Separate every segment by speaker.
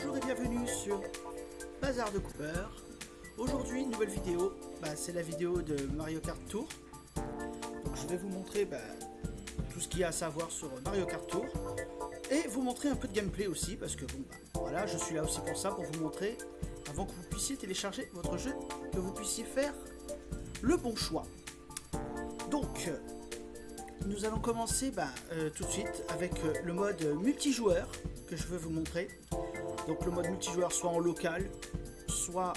Speaker 1: Bonjour et bienvenue sur Bazar de Cooper. Aujourd'hui, nouvelle vidéo, c'est la vidéo de Mario Kart Tour. Donc je vais vous montrer tout ce qu'il y a à savoir sur Mario Kart Tour. Et vous montrer un peu de gameplay aussi, parce que voilà, je suis là aussi pour ça, pour vous montrer, avant que vous puissiez télécharger votre jeu, que vous puissiez faire le bon choix. Donc, nous allons commencer tout de suite avec le mode multijoueur que je veux vous montrer. Donc le mode multijoueur soit en local, soit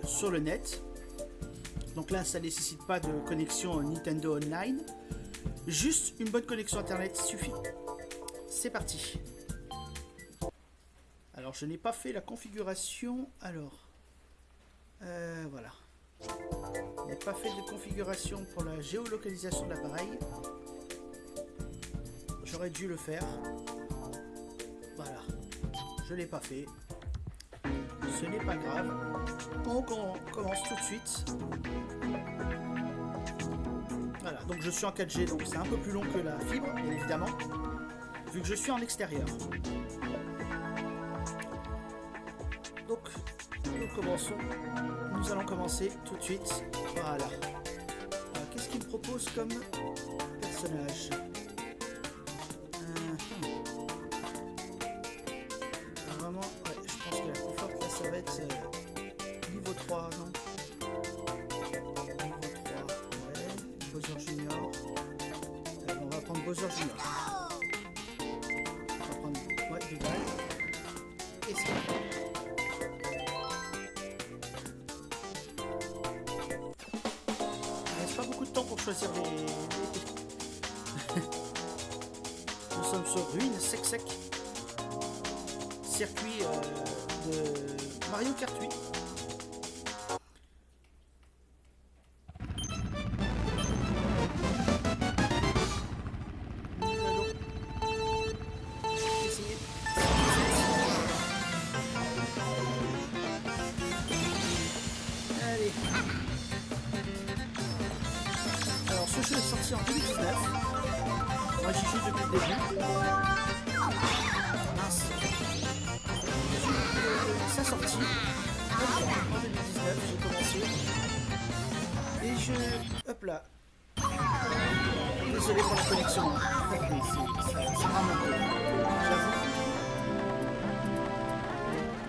Speaker 1: sur le net. Donc là, ça ne nécessite pas de connexion Nintendo Online. Juste une bonne connexion internet suffit. C'est parti. Alors je n'ai pas fait la configuration. Alors voilà. Je n'ai pas fait de configuration pour la géolocalisation de l'appareil. J'aurais dû le faire. Voilà. Je ne l'ai pas fait. Ce n'est pas grave. Donc on commence tout de suite. Voilà. Donc je suis en 4G. Donc c'est un peu plus long que la fibre, bien évidemment. Vu que je suis en extérieur. Donc nous commençons. Nous allons commencer tout de suite. Voilà. Qu'est-ce qu'il me propose comme personnage? Vraiment, ouais, je pense que la plus forte là, ça va être niveau 3, non? Niveau 3, ouais. Bowser Junior. On va prendre Bowser Junior. On va prendre du bal. Et c'est bon. Pas beaucoup de temps pour choisir les... Nous sommes sur Ruine Sec, circuit de Mario Kart 8. Nous allons essayer. Allez. Alors ce jeu est sorti en 2019. Moi j'y joue depuis le début. Mince. Sa sortie. En 2019 j'ai commencé. Et je... Hop là. Désolé pour la connexion. C'est vraiment beau. J'avoue.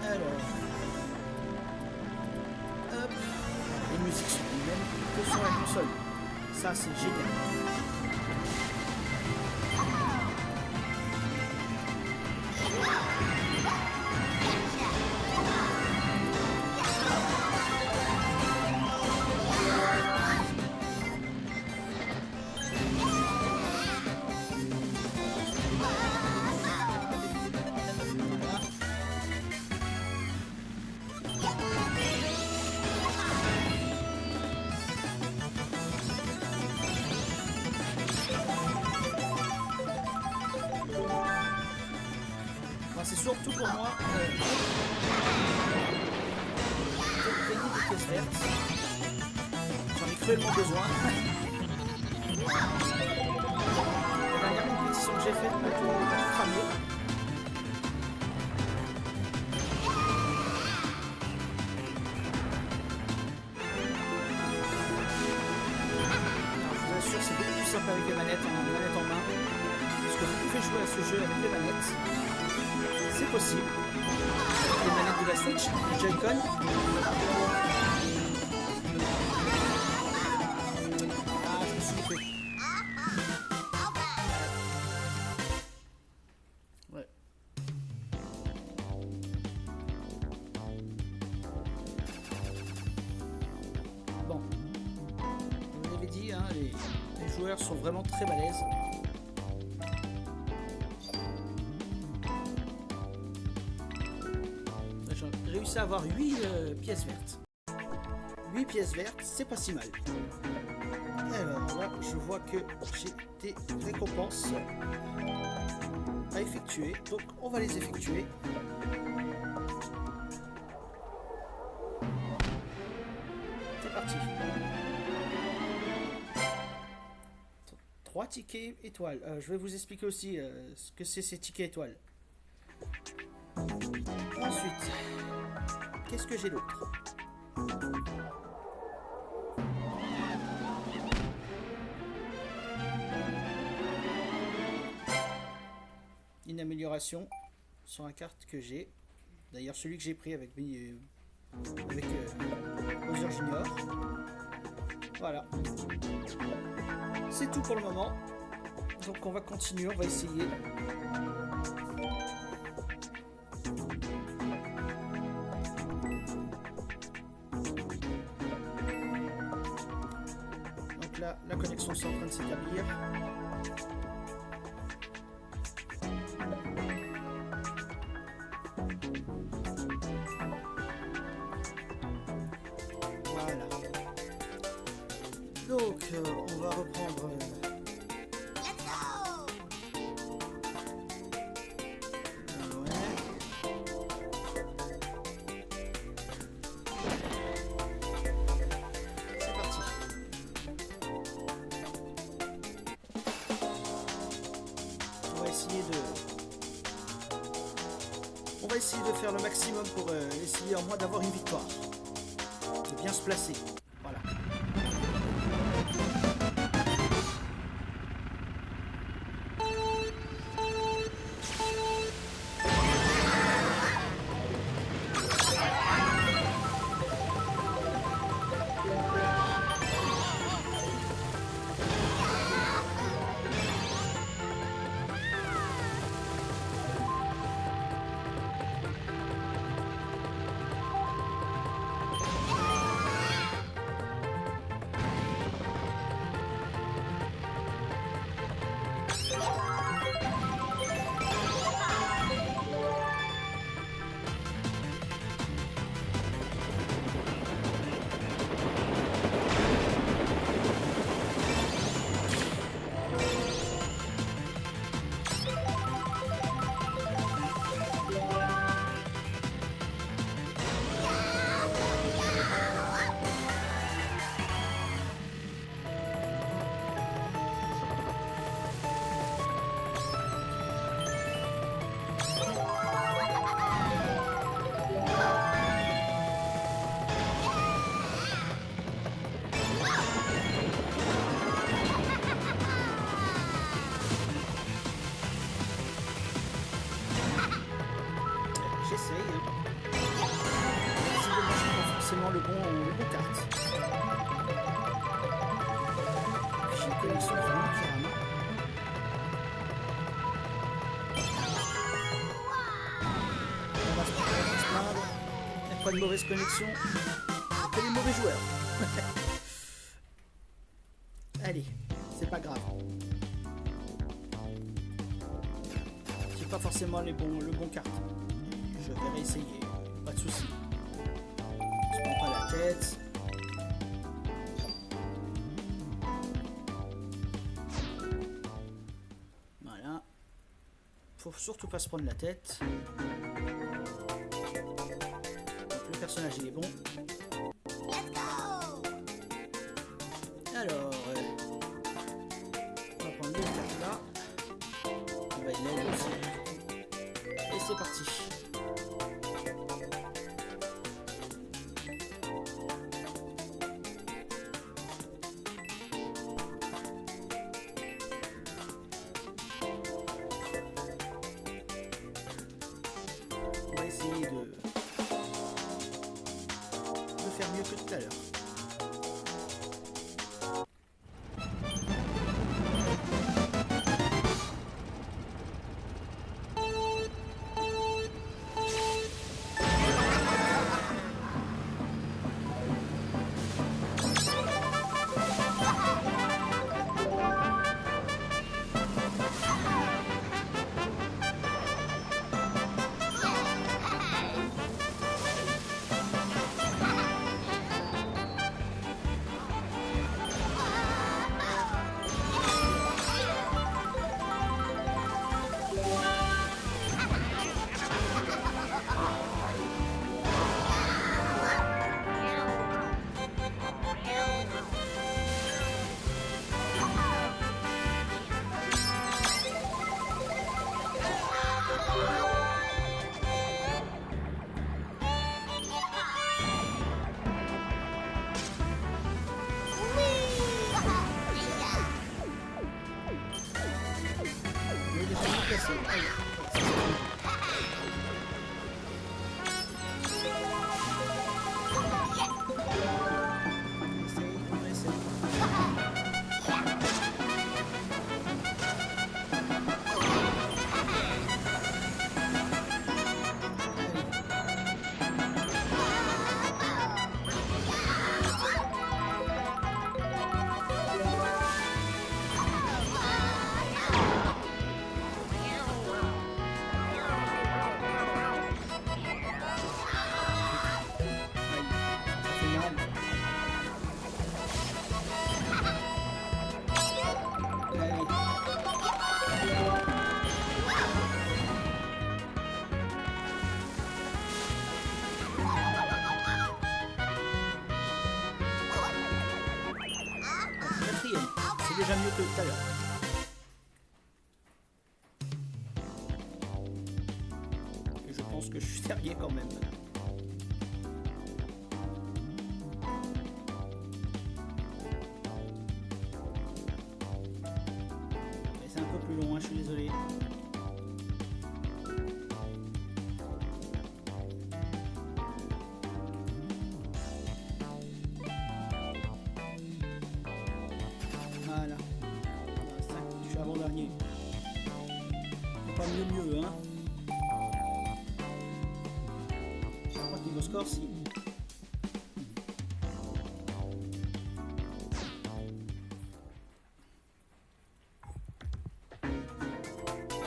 Speaker 1: Alors. Hop. Les musiques sont les mêmes que sur la console. Ça c'est génial. C'est surtout pour moi de gagner des pièces vertes. J'en ai cruellement besoin. La dernière compétition que j'ai faite m'a tout cramé. Je vous assure, c'est beaucoup plus simple avec les manettes en main. Parce que vous pouvez jouer à ce jeu avec les manettes. C'est possible. Les manettes de la Switch, le Joy-Con. Ah, je me suis loupé. Ouais. Bon. Comme je l'avais dit, hein, les joueurs sont vraiment très balèzes. J'ai réussi à avoir 8 pièces vertes. 8 pièces vertes, c'est pas si mal. Alors là, je vois que j'ai des récompenses à effectuer. Donc on va les effectuer. C'est parti. 3 tickets étoiles. Je vais vous expliquer aussi ce que c'est ces tickets étoiles. Ensuite, qu'est-ce que j'ai d'autre? Une amélioration sur la carte que j'ai. D'ailleurs, celui que j'ai pris avec Bowser Junior. Voilà. C'est tout pour le moment. Donc on va continuer, on va essayer. Donc là, la connexion est en train de s'établir. Voilà. Donc on va reprendre... On va essayer de faire le maximum pour essayer au moins d'avoir une victoire. De bien se placer. Voilà. Le bon carte. J'ai une connexion vraiment carrément. On va se plaindre. Il n'y a pas de mauvaise connexion. Que les mauvais joueurs. Allez, c'est pas grave. J'ai pas forcément le bon carte. Je vais réessayer. Pas de soucis. Pas la tête. Voilà. Faut surtout pas se prendre la tête. Donc, le personnage il est bon. Alors, on va prendre deux cartes là. On va y aller aussi. Et c'est parti. Essayer de faire mieux que tout à l'heure. déjà mieux que tout à l'heure. Et je pense que je suis dernier quand même. Et c'est un peu plus long, hein, je suis désolé. Voilà. Je suis avant-dernier. Pas mieux, hein. Je crois que niveau score, si.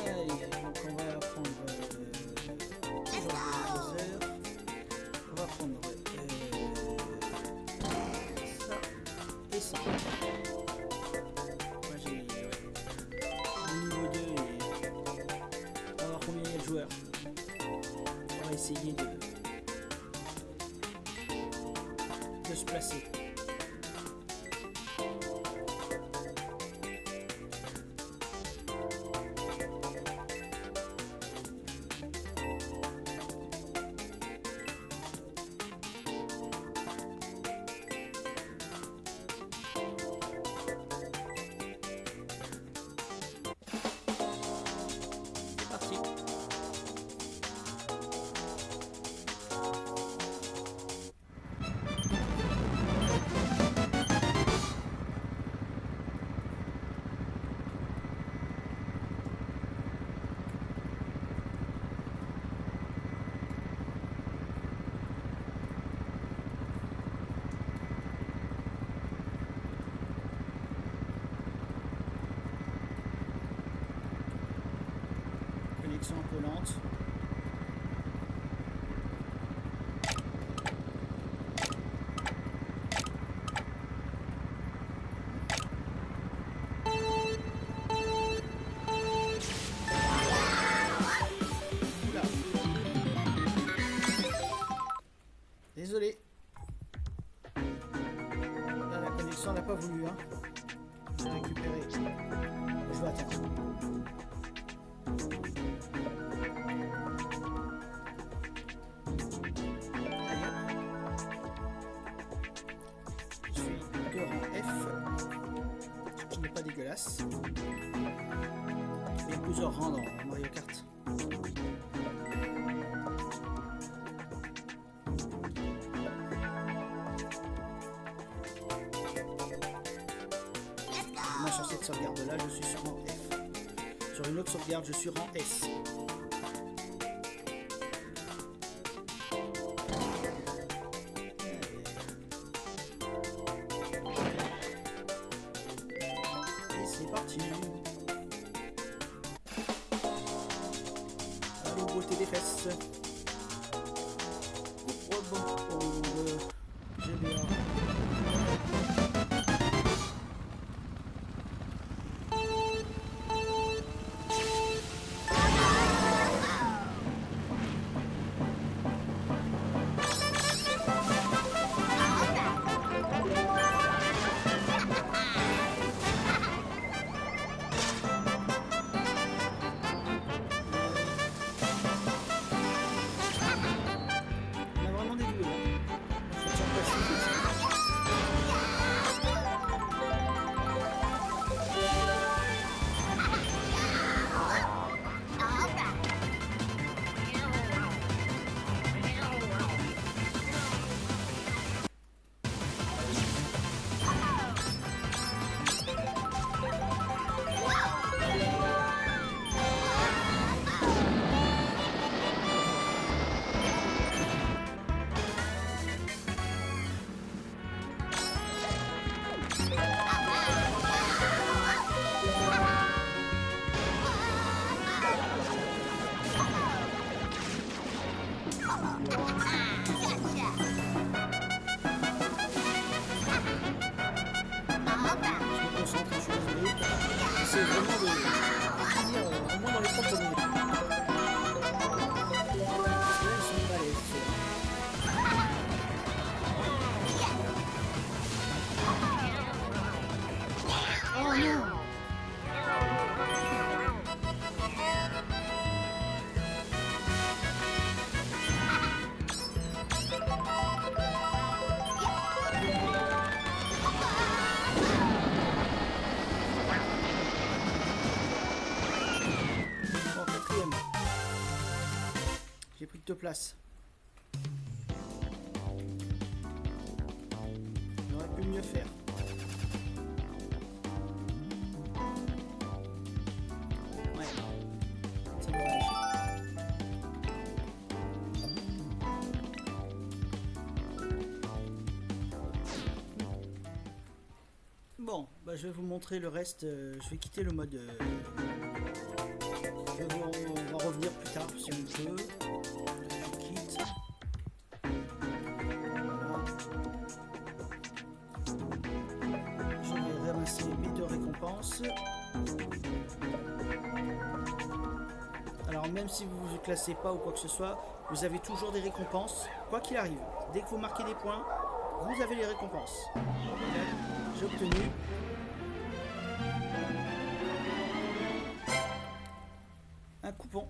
Speaker 1: Allez, donc on va prendre toujours 2 heures. On va prendre ça et ça. Moi j'ai le niveau 2 et on va voir combien il y a de joueurs. On va essayer de se placer. C'est parti. Connexion un peu lente. Oula. Désolé. Là, la connexion n'a pas voulu, hein. J'ai récupéré. Je vais attendre. Je suis de rang F, ce qui n'est pas dégueulasse. Il y a plusieurs rangs dans Mario Kart. Moi sur cette sauvegarde là je suis sur rang F. Sur une autre sauvegarde je suis rang S. Et c'est parti. Allez, beauté des fesses. J'ai bien. On a vraiment des duels. j'ai pris 2 places. J'aurais pu mieux faire. Ouais. Ça devrait aller. Bon, bah, je vais vous montrer le reste. Je vais quitter le mode. On va revenir plus tard si on peut. Je quitte. Voilà. Je vais ramasser mes 2 récompenses. Alors même si vous ne vous classez pas ou quoi que ce soit, vous avez toujours des récompenses, quoi qu'il arrive. Dès que vous marquez des points, vous avez les récompenses. J'ai obtenu un coupon.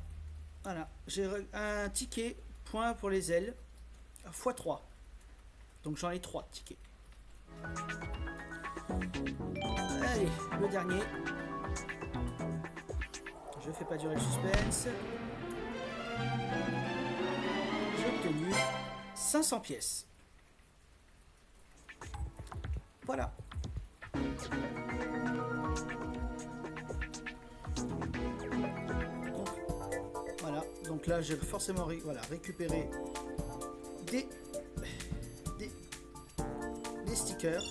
Speaker 1: Voilà, j'ai un ticket point pour les ailes x3. Donc j'en ai 3 tickets. Allez, le dernier. Je fais pas durer le suspense. J'ai obtenu 500 pièces. Voilà. Donc là, j'ai forcément récupéré des stickers.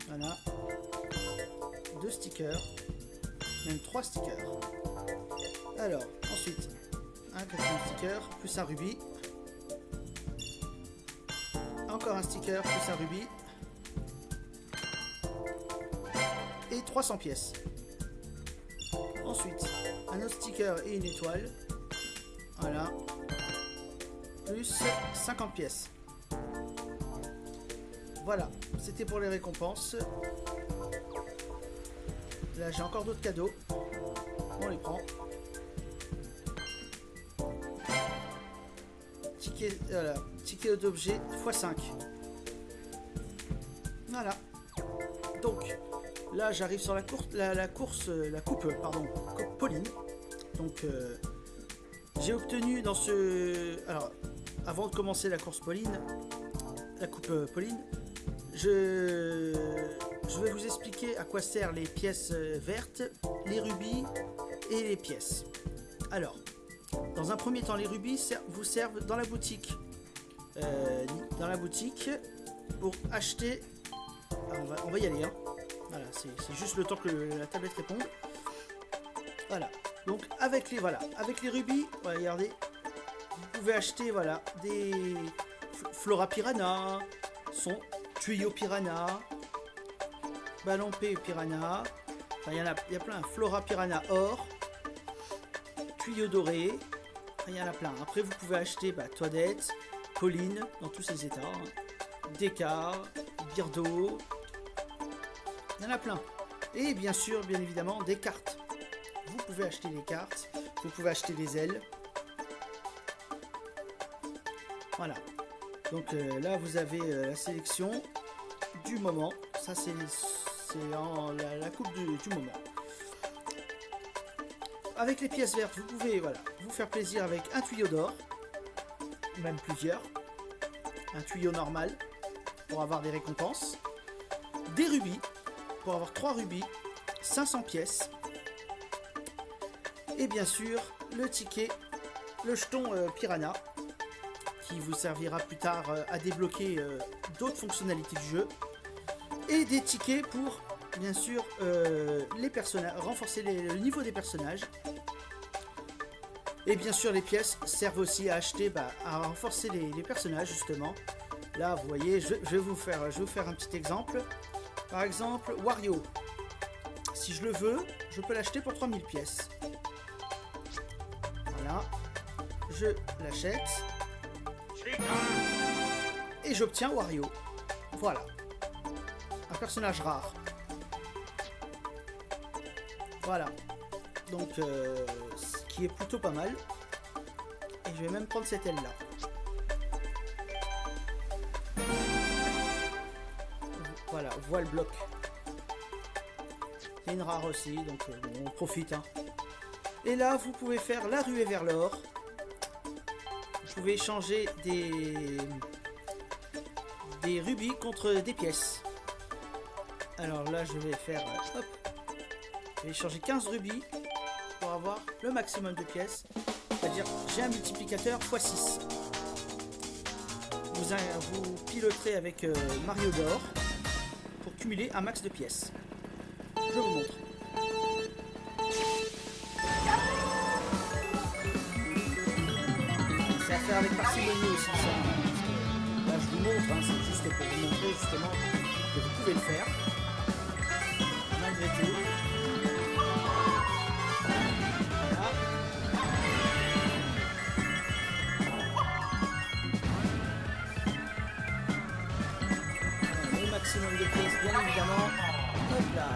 Speaker 1: Voilà. 2 stickers. Même 3 stickers. Alors, ensuite, un 4e sticker, plus un rubis. Encore un sticker, plus un rubis. Et 300 pièces. Ensuite, un autre sticker et une étoile. Voilà. Plus 50 pièces. Voilà, c'était pour les récompenses. Là, j'ai encore d'autres cadeaux. On les prend. Ticket d'objet x5. Voilà. Donc, là, j'arrive sur la coupe Pauline. Donc, j'ai obtenu dans ce... Alors, avant de commencer la course Pauline, la coupe Pauline, je vais vous expliquer à quoi servent les pièces vertes, les rubis et les pièces. Alors, dans un premier temps, les rubis vous servent dans la boutique. Pour acheter... Alors, on va y aller, hein. Voilà, c'est juste le temps que la tablette réponde. Voilà. Donc avec les rubis, voilà, regardez, vous pouvez acheter des Flora Piranha, son tuyau Piranha, ballon P Piranha. Enfin, il y a plein. Flora Piranha or, tuyau doré. Il y en a plein. Après, vous pouvez acheter Toadette, Pauline dans tous ses états, Deka, Birdo. Il y en a plein. Et bien sûr, bien évidemment, des cartes. Vous pouvez acheter des cartes. Vous pouvez acheter des ailes. Voilà. Donc là, vous avez la sélection du moment. Ça, c'est la coupe du moment. Avec les pièces vertes, vous pouvez vous faire plaisir avec un tuyau d'or. Même plusieurs. Un tuyau normal pour avoir des récompenses. Des rubis. Pour avoir 3 rubis, 500 pièces. Et bien sûr, le ticket, le jeton Piranha, qui vous servira plus tard à débloquer d'autres fonctionnalités du jeu. Et des tickets pour, bien sûr, les personnages, renforcer le niveau des personnages. Et bien sûr, les pièces servent aussi à acheter, à renforcer les personnages, justement. Là, vous voyez, je vais vous faire un petit exemple. Par exemple, Wario. Si je le veux, je peux l'acheter pour 3000 pièces. Voilà. Je l'achète. Et j'obtiens Wario. Voilà. Un personnage rare. Voilà. Donc, ce qui est plutôt pas mal. Et je vais même prendre cette aile-là. Voilà, voile bloc. C'est une rare aussi, donc on profite. Hein. Et là, vous pouvez faire la ruée vers l'or. pouvez échanger des rubis contre des pièces. Alors là, je vais faire... hop, je vais échanger 15 rubis pour avoir le maximum de pièces. C'est-à-dire, j'ai un multiplicateur x6. Vous piloterez avec Mario d'or pour cumuler un max de pièces. Je vous montre. C'est à faire avec parcimonie aussi, ça. Là, je vous montre, hein, c'est juste pour vous montrer justement que vous pouvez le faire. Malgré tout. Voilà. Le maximum de pièces, bien évidemment. Hop là.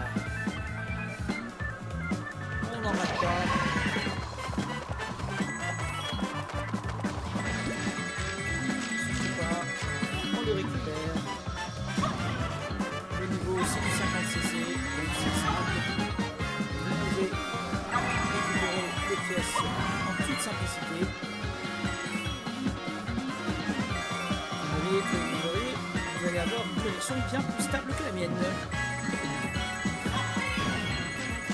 Speaker 1: On n'en rate pas. On le récupère. Le niveau c'est du 50cc, donc c'est simple. Vous pouvez récupérer les pièces en toute simplicité. Vous voyez que vous allez avoir une connexion bien plus stable que la mienne.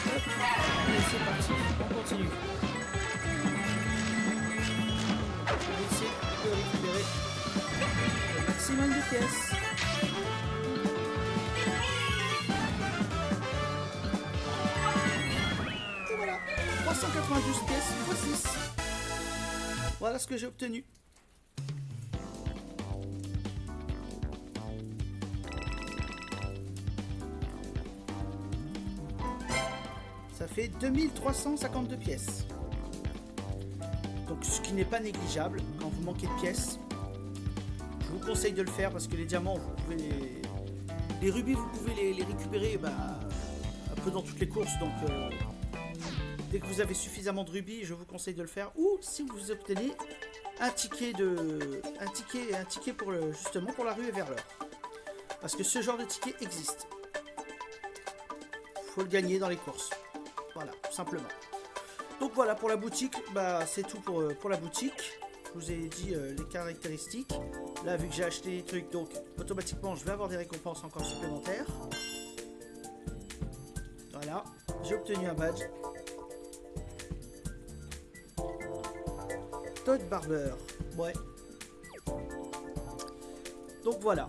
Speaker 1: Hop, et c'est parti, on continue. Je vais essayer de récupérer le maximum de pièces. Et voilà, 392 pièces x 6. Voilà ce que j'ai obtenu. Ça fait 2352 pièces. Donc ce qui n'est pas négligeable quand vous manquez de pièces. Je vous conseille de le faire parce que les diamants, vous pouvez les rubis, vous pouvez les récupérer un peu dans toutes les courses. Donc dès que vous avez suffisamment de rubis, je vous conseille de le faire. Ou si vous obtenez un ticket pour justement pour la rue et vers l'heure. Parce que ce genre de ticket existe. Faut le gagner dans les courses. Voilà, tout simplement. Donc voilà, pour la boutique, c'est tout pour la boutique. Je vous ai dit les caractéristiques. Là, vu que j'ai acheté des trucs, donc automatiquement, je vais avoir des récompenses encore supplémentaires. Voilà, j'ai obtenu un badge. Todd Barber, ouais. Donc voilà.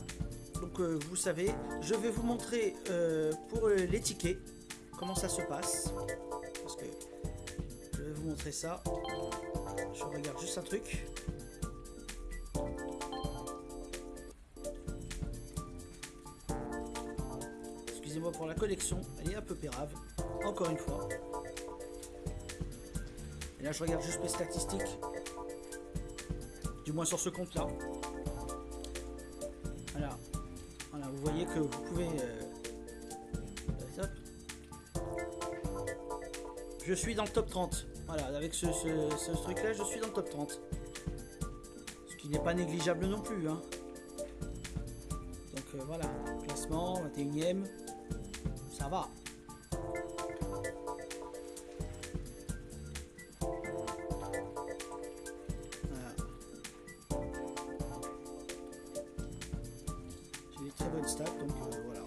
Speaker 1: Donc vous savez, je vais vous montrer pour les tickets comment ça se passe. Parce que je vais vous montrer ça. Je regarde juste un truc. Excusez-moi pour la connexion, elle est un peu pérave. Encore une fois. Et là je regarde juste mes statistiques. Du moins sur ce compte là. Voilà. Voilà, vous voyez que vous pouvez... Je suis dans le top 30. Voilà, avec ce truc là, je suis dans le top 30. Ce qui n'est pas négligeable non plus. Hein. Donc voilà, classement, 21ème. Ça va. Voilà. J'ai des très bonnes stats, donc voilà.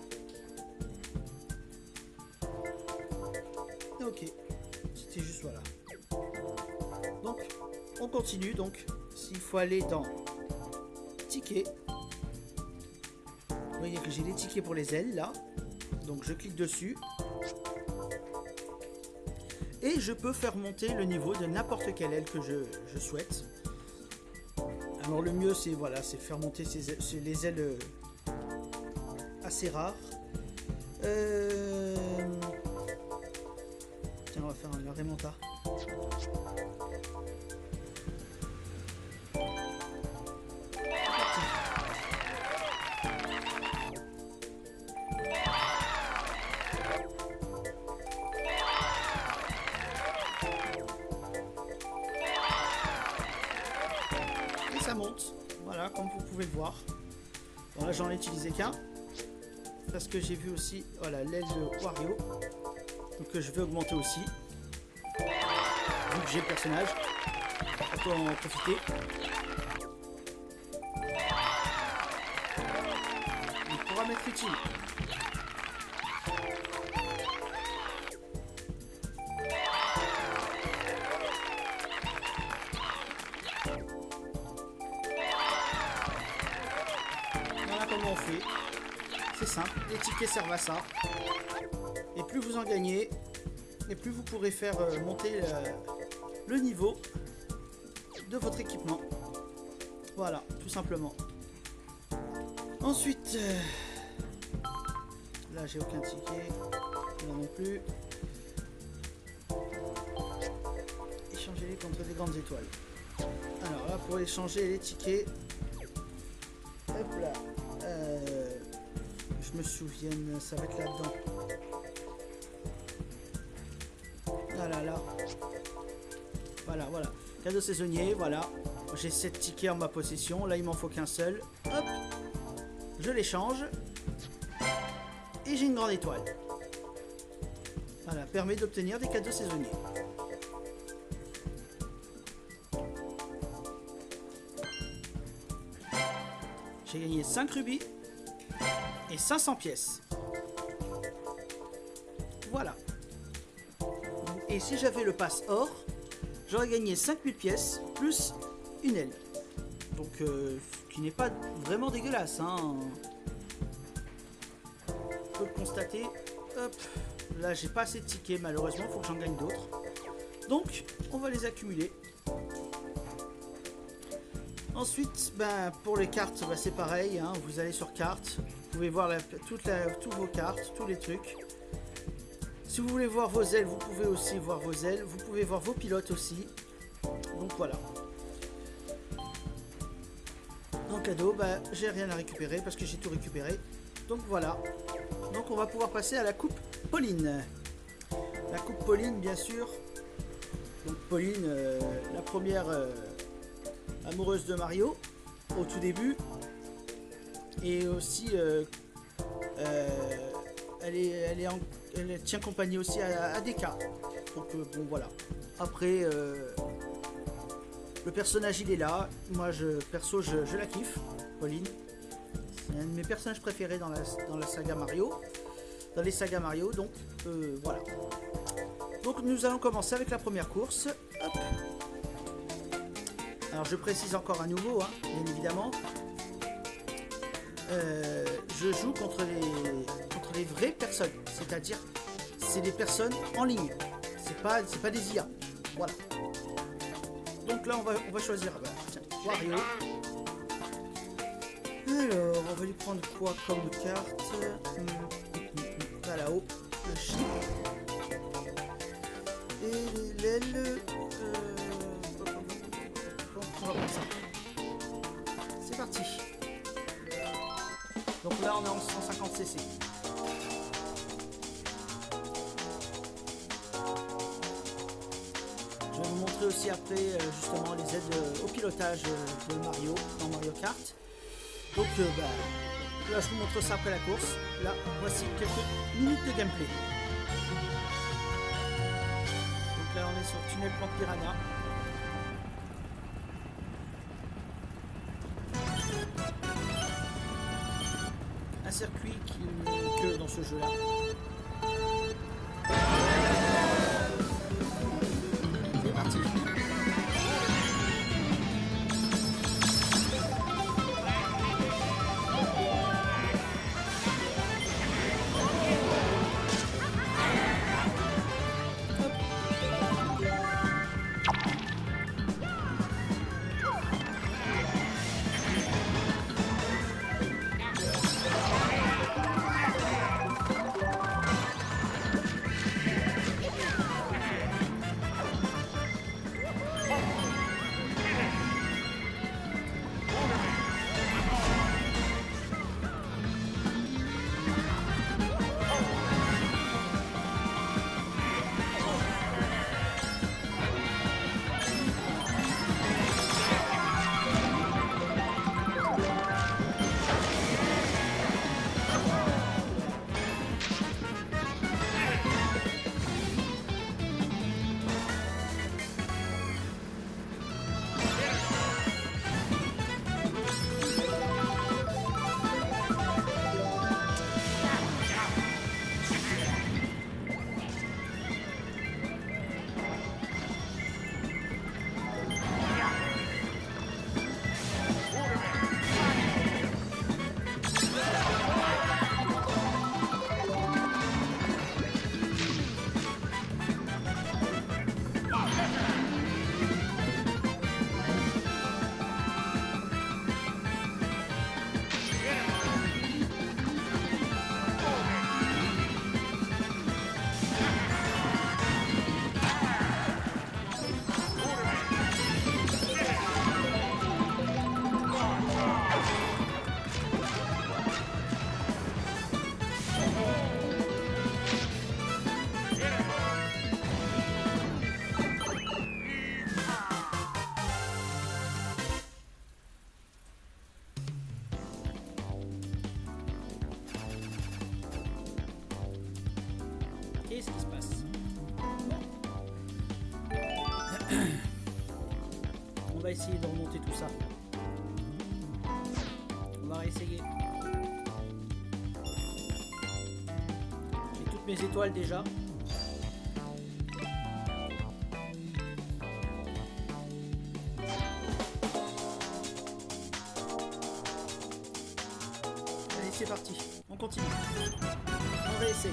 Speaker 1: Ok. C'était juste voilà. Donc, on continue. Donc, s'il faut aller dans tickets, vous voyez que j'ai les tickets pour les ailes là. Donc, je clique dessus et je peux faire monter le niveau de n'importe quelle aile que je souhaite. Alors, le mieux, c'est voilà, c'est faire monter les ailes assez rares. Tiens, on va faire un remonta. Et ça monte, voilà, comme vous pouvez le voir. Bon, là j'en ai utilisé qu'un parce que j'ai vu aussi, voilà, l'aile de Wario. Donc je vais augmenter aussi. Vu que j'ai le personnage, on peut en profiter. va m'être utile. Voilà comment on fait. C'est simple, les tickets servent à ça. Et plus vous en gagnez, et plus vous pourrez faire monter le niveau de votre équipement. Voilà, tout simplement. Ensuite, là j'ai aucun ticket, là non plus. Échangez-les contre des grandes étoiles. Alors là, pour échanger les tickets, hop là, je me souviens, ça va être là-dedans. Voilà, là. Voilà. Cadeau saisonnier, voilà. J'ai 7 tickets en ma possession. Là, il m'en faut qu'un seul. Hop. Je l'échange. Et j'ai une grande étoile. Voilà, permet d'obtenir des cadeaux saisonniers. J'ai gagné 5 rubis et 500 pièces. Voilà. Et si j'avais le pass or, j'aurais gagné 5000 pièces plus une aile. Donc, ce qui n'est pas vraiment dégueulasse. Hein. On peut le constater. Hop. Là, j'ai pas assez de tickets, malheureusement. Il faut que j'en gagne d'autres. Donc, on va les accumuler. Ensuite, pour les cartes, c'est pareil. Hein. Vous allez sur cartes. Vous pouvez voir toutes vos cartes, tous les trucs. Si vous voulez voir vos ailes, vous pouvez aussi voir vos ailes. Vous pouvez voir vos pilotes aussi. Donc voilà. En cadeau, j'ai rien à récupérer parce que j'ai tout récupéré. Donc voilà. Donc on va pouvoir passer à la coupe Pauline. La coupe Pauline, bien sûr. Donc Pauline, la première amoureuse de Mario au tout début. Et aussi, elle tient compagnie aussi à DK. Donc bon voilà. Après, le personnage il est là. Moi perso je la kiffe, Pauline. C'est un de mes personnages préférés dans la saga Mario. Dans les sagas Mario, donc voilà. Donc nous allons commencer avec la première course. Hop. Alors je précise encore à nouveau, hein, bien évidemment. Je joue contre les vraies personnes, c'est-à-dire c'est des personnes en ligne, c'est pas des IA. Voilà. Donc là on va choisir tiens, Wario. Alors on va lui prendre quoi comme carte? Là là-haut, le chip et l'aile. On va prendre ça. C'est parti. Donc là on est en 150 cc. Je vais vous montrer aussi après justement les aides au pilotage de Mario dans Mario Kart. Donc là je vous montre ça après la course. Là voici quelques minutes de gameplay. Donc là on est sur Tunnel Plan Piranha. Un circuit qui n'est que dans ce jeu là. C'est parti. va essayer de remonter tout ça. On va réessayer. J'ai toutes mes étoiles déjà. Allez, c'est parti. On continue. On réessaye.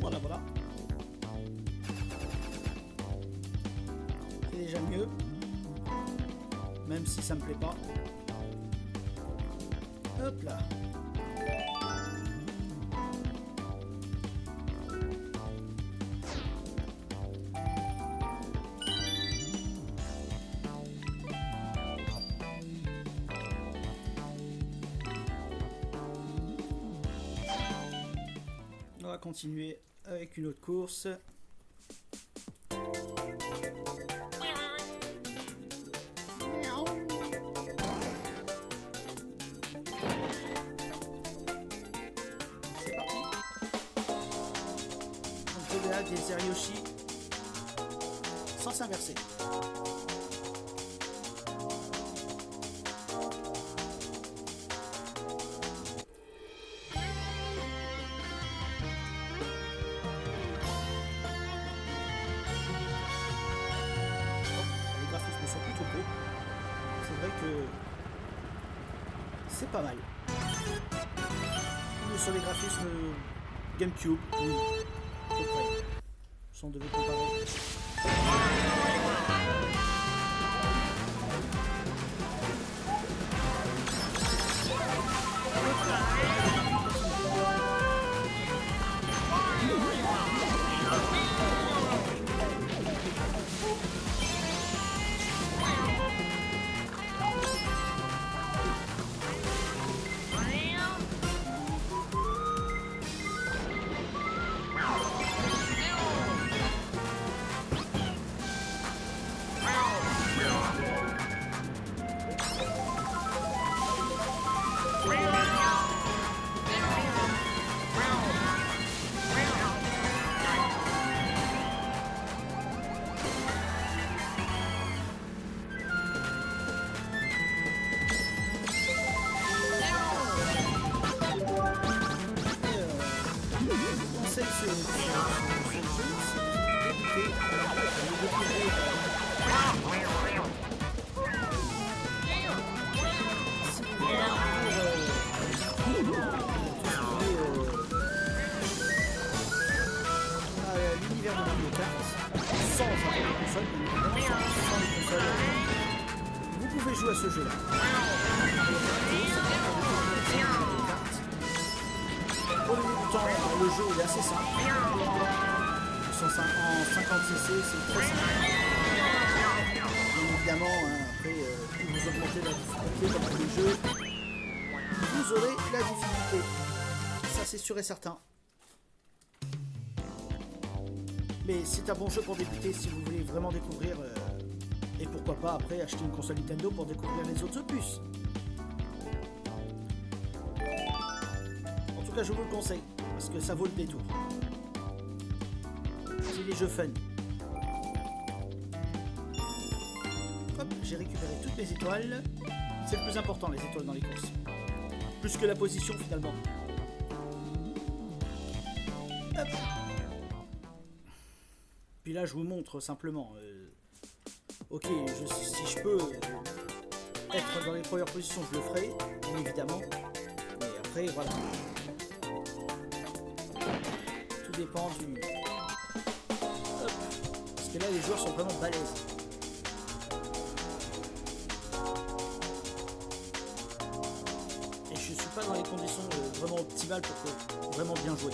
Speaker 1: Voilà, voilà. C'est déjà mieux. Même si ça me plaît pas. Hop là. On va continuer avec une autre course. C'est parti. On fait là des Yoshi sans s'inverser. C'est vrai que c'est pas mal. Sur les graphismes GameCube, oui, à peu près. Si on devait comparer. jeu-là. Pour le débutant, le jeu il est assez simple. En 50cc, c'est très simple. Bien évidemment, après, plus vous augmentez la difficulté comme tous les jeux, vous aurez la difficulté. Ça, c'est sûr et certain. Mais c'est un bon jeu pour débuter si vous voulez vraiment découvrir. Et pourquoi pas après acheter une console Nintendo pour découvrir les autres opus. En tout cas, je vous le conseille parce que ça vaut le détour. C'est des jeux fun. Hop, j'ai récupéré toutes mes étoiles. C'est le plus important, les étoiles dans les courses. Plus que la position finalement. Hop. Puis là, je vous montre simplement. Ok, si je peux être dans les premières positions, je le ferai, bien évidemment. Mais après, voilà. Tout dépend du... Hop. Parce que là, les joueurs sont vraiment balèzes. Et je suis pas dans les conditions vraiment optimales pour vraiment bien jouer.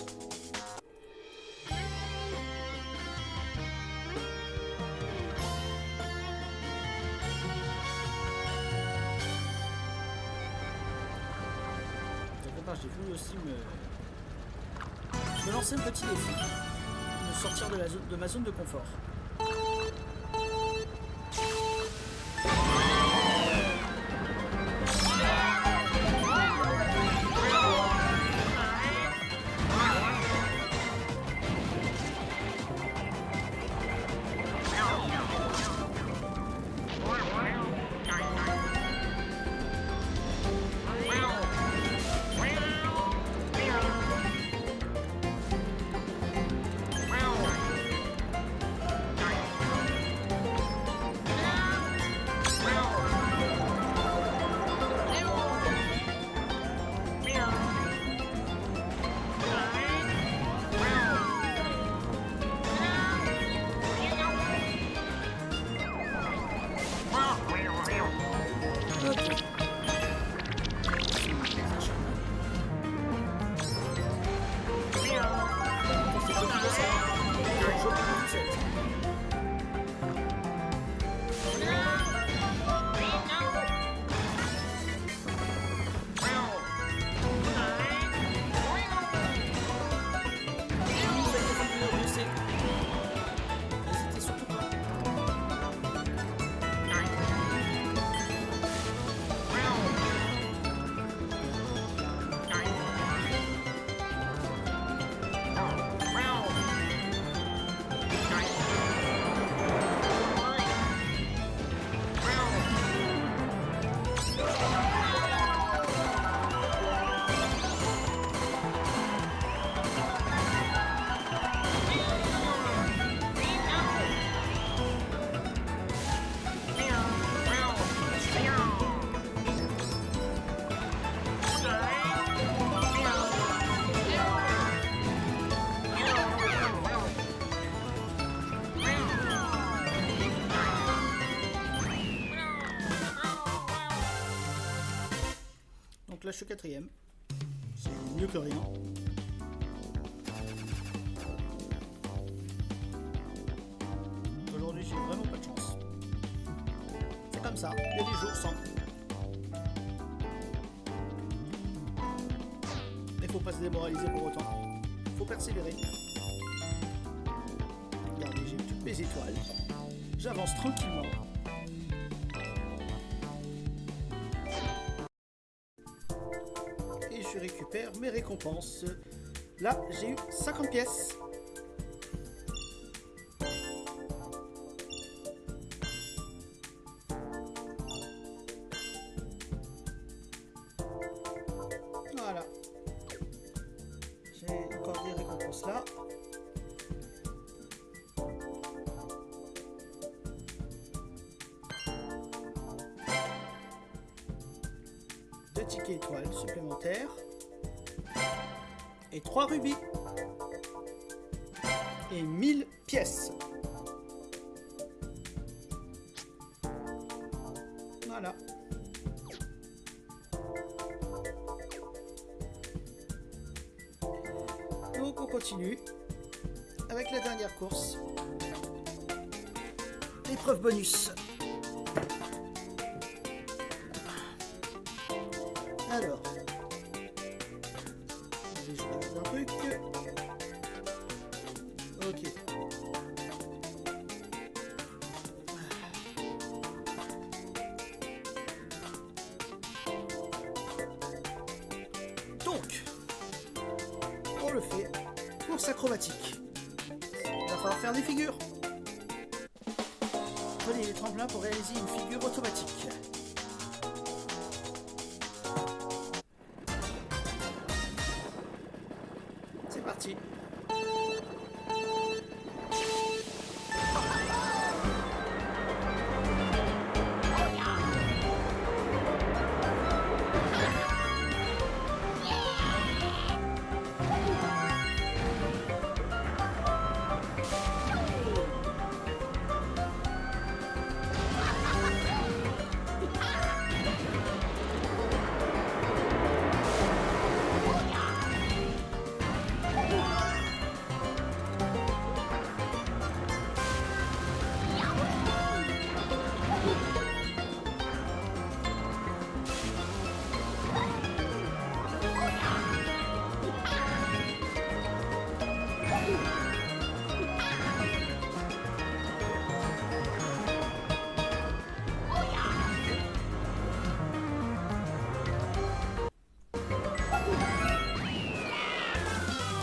Speaker 1: J'ai voulu aussi me lancer un petit défi, me sortir de ma zone de confort. Donc là je suis quatrième, c'est mieux que rien. Aujourd'hui j'ai vraiment pas de chance. C'est comme ça, il y a des jours sans. Mais faut pas se démoraliser pour autant. Faut persévérer. Regardez, j'ai toutes mes étoiles. J'avance tranquillement. Et je récupère mes récompenses. Là, j'ai eu 50 pièces. Voilà. J'ai encore des récompenses là. Deux tickets étoiles supplémentaires. Et 3 rubis. Et 1000 pièces. Voilà. Donc on continue avec la dernière course. Épreuve bonus. Alors, je vais jouer un truc. Ok. Donc, on le fait. Course acrobatique. Il va falloir faire des figures. Prenez les tremplins pour réaliser une figure automatique. C'est parti.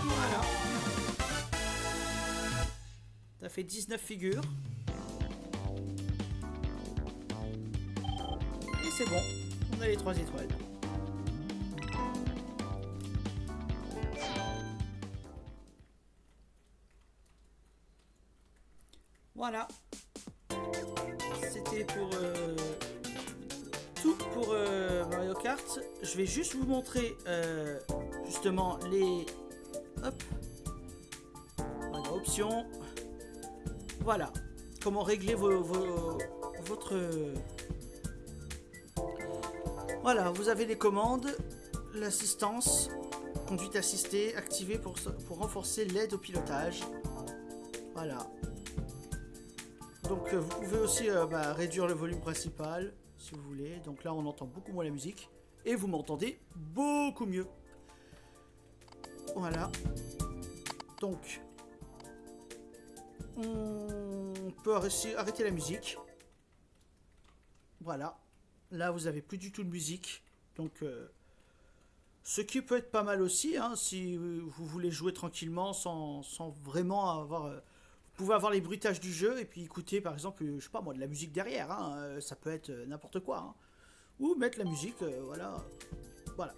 Speaker 1: Voilà. Ça fait 19 figures. Et c'est bon. On a les 3 étoiles. Voilà. C'était pour tout pour Mario Kart. Je vais juste vous montrer justement les voilà, options. Voilà. Comment régler votre voilà, vous avez les commandes, l'assistance, conduite assistée, activée pour renforcer l'aide au pilotage. Voilà. Donc vous pouvez aussi réduire le volume principal si vous voulez. Donc là on entend beaucoup moins la musique et vous m'entendez beaucoup mieux. Voilà. Donc on peut arrêter la musique. Voilà. Là vous avez plus du tout de musique. Donc ce qui peut être pas mal aussi hein, si vous voulez jouer tranquillement sans vraiment avoir... vous pouvez avoir les bruitages du jeu et puis écouter par exemple, je sais pas moi, de la musique derrière, hein, ça peut être n'importe quoi. Hein. Ou mettre la musique, voilà. Voilà.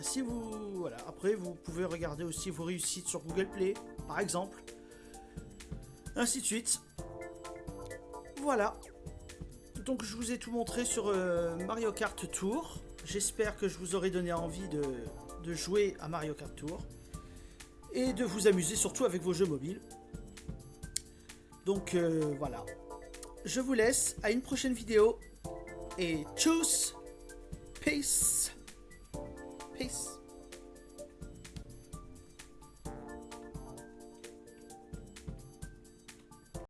Speaker 1: Si vous, voilà. Après, vous pouvez regarder aussi vos réussites sur Google Play, par exemple. Ainsi de suite. Voilà. Donc je vous ai tout montré sur Mario Kart Tour. J'espère que je vous aurai donné envie de jouer à Mario Kart Tour. Et de vous amuser surtout avec vos jeux mobiles. Donc voilà, je vous laisse à une prochaine vidéo et tchuss, peace, peace.